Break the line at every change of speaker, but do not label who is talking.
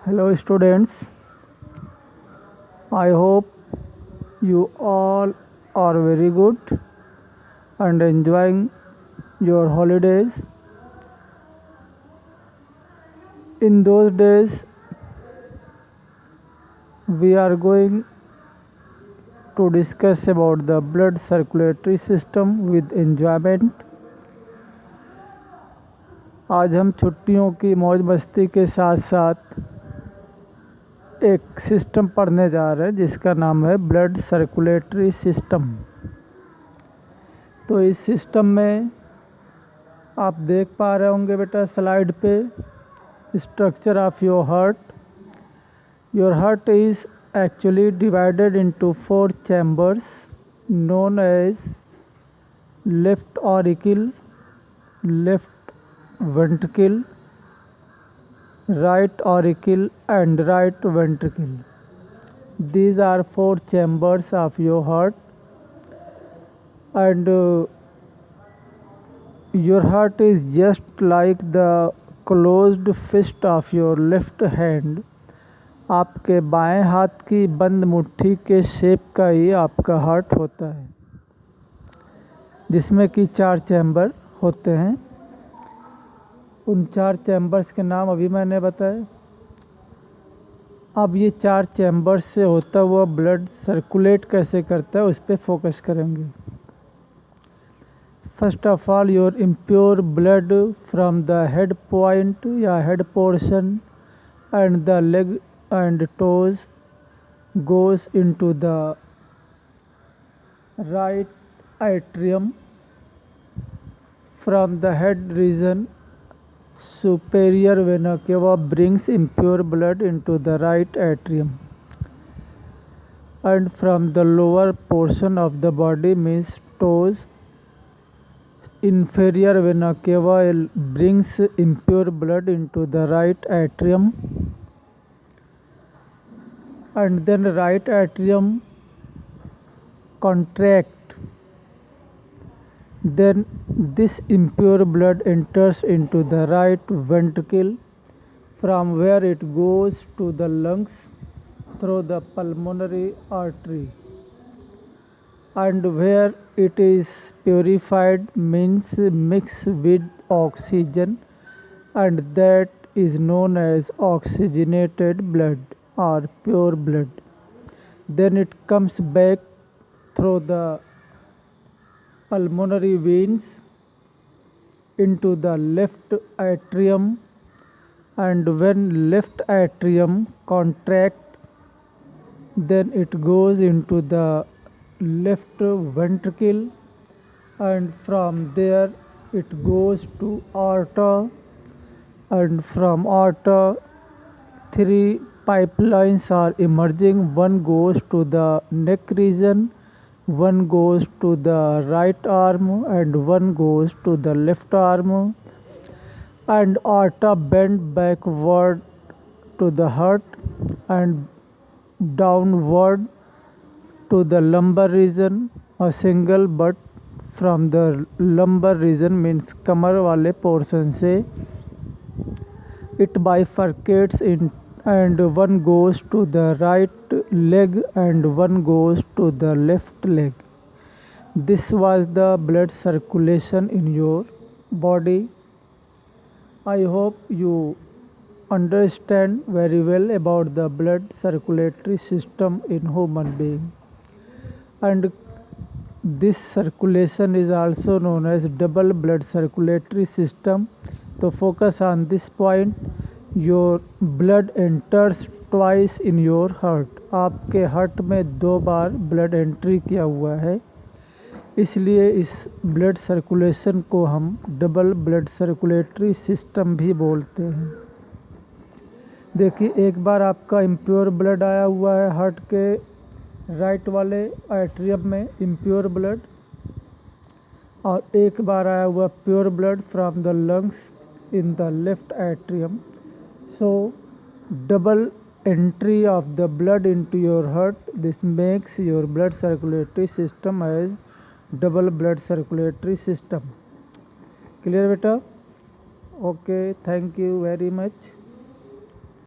Hello students, I hope you all are very good and enjoying your holidays. In those days, we are going to discuss about the blood circulatory system with enjoyment. आज हम छुट्टियों की मौज मस्ती के साथ साथ एक सिस्टम पढ़ने जा रहे हैं जिसका नाम है ब्लड सर्कुलेटरी सिस्टम। तो इस सिस्टम में आप देख पा रहे होंगे बेटा स्लाइड पे structure of your heart. Your heart is actually divided into 4 chambers known as left auricle, left ventricle, right auricle and right ventricle. These are 4 chambers of your heart, and your heart is just like the closed fist of your left hand. आपके बाएं हाथ की बंद मुट्ठी के shape का ही आपका heart होता है, जिसमें कि 4 चैम्बर होते हैं। उन 4 चैम्बर्स के नाम अभी मैंने बताए। अब ये 4 चैम्बर्स से होता हुआ ब्लड सर्कुलेट कैसे करता है उस पर फोकस करेंगे। First of all, your impure blood from the head point या head portion and the leg and toes goes into the right atrium. From the head region, superior vena cava brings impure blood into the right atrium, and from the lower portion of the body, means toes, inferior vena cava brings impure blood into the right atrium, and then right atrium contract. Then this impure blood enters into the right ventricle, from where it goes to the lungs through the pulmonary artery, and where it is purified, means mixed with oxygen, and that is known as oxygenated blood or pure blood. Then it comes back through the pulmonary veins into the left atrium, and when left atrium contract, then it goes into the left ventricle, and from there it goes to aorta, and from aorta 3 pipelines are emerging. One goes to the neck region, one goes to the right arm, and one goes to the left arm, and aorta bend backward to the heart and downward to the lumbar region. A single but from the lumbar region, means कमर वाले portion से, it bifurcates in, and one goes to the right leg and one goes to the left leg. This was the blood circulation in your body. I hope you understand very well about the blood circulatory system in human being, and this circulation is also known as double blood circulatory system. So focus on this point. Your blood enters twice in your heart. आपके heart में 2 बार blood entry किया हुआ है, इसलिए इस blood circulation को हम double blood circulatory system भी बोलते हैं। देखिए, एक बार आपका इम्प्योर ब्लड आया हुआ है हार्ट के राइट वाले एट्रियम में, इम्प्योर ब्लड, और एक बार आया हुआ pure blood from the lungs in the left atrium. So double entry of the blood into your heart, this makes your blood circulatory system as double blood circulatory system. Clear beta? Okay, thank you very much.